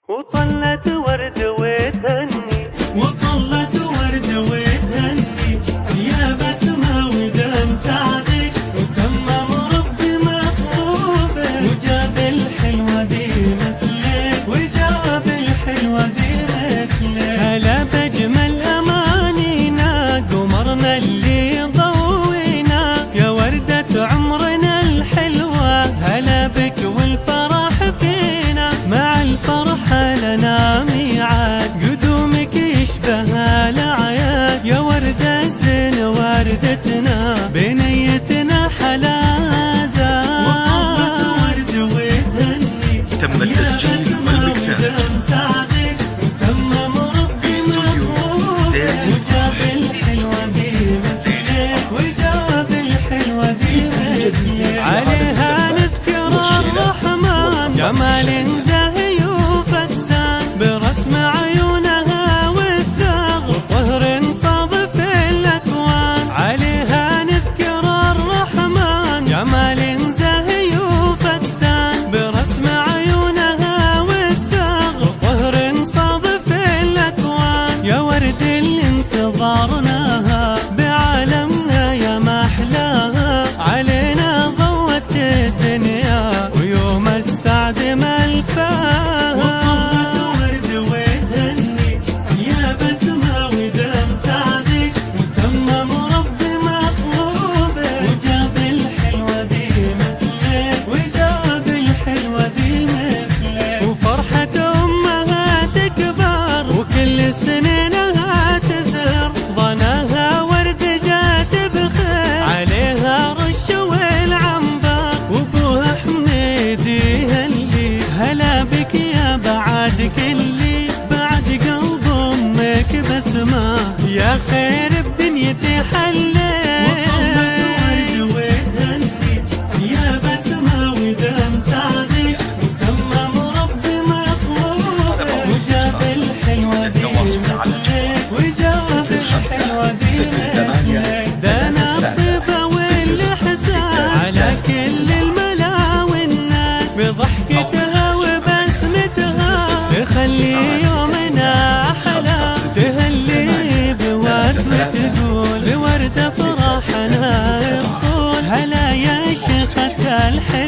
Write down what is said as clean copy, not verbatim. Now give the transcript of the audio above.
وطلت ورد وتهني وطلت ورد وتهني يا بسمة ودم سعدك وتمم ربي مطلوبك وجاب الحلوة دي مثلك وجاب الحلوة دي مثلك. هلا بجمل أمانينا قمرنا اللي ضوينا يا وردة عمرنا الحلوة. هلا بك والفرح فينا مع الفرحة لنا ميعاد قدومك يشبه الأعياد يا وردة الزين وردتنا بنيتنا حلا زاد. وطلت ورد وتهني تم التسجيل والمكساج وتمم ربي مطلوبك وجاب الحلوة دي مثلك وجاب الحلوة دي مثلك. عليها نذكر الرحمن جمال زاهي وفتان برسم عيونها والثغر وطهر فاض في الأكوان. عليها نذكر الرحمن جمال زاهي وفتان برسم عيونها والثغر وطهر فاض في الأكوان. يا ورد اللي انتظرناها بعالمنا يا محلاها علينا ضوت الدنيا ويوم السعد ملفاها. وطلت ورد وتهني يا بسمة ودم سعدك وتمم ربي مطلوبك وجاب الحلوة دي مثلك وجاب الحلوة دي مثلك. وفرحة أمها تكبر وكل سنينها تزهر ظناها ورد جات بخير عليها رش والعنبر وابوها حميدي اللي هلا بك يا بعد كلي بعد قلب امك بسمة يا خير بدنيتي حلي. وطلت ورد وتهني يا بسمة ودم سعدك وتمم ربي مطلوبك وجاب الحلوة دي مثلك وجاب الحلوة دي مثلك. دنا الطيبة والإحساس على كل الملا والناس بضحكتها وبسمتها تخلي يومنا أحلى تهلي بورد وتقول بوردة فرحنا يطول. هلا يا شيخة الحلوة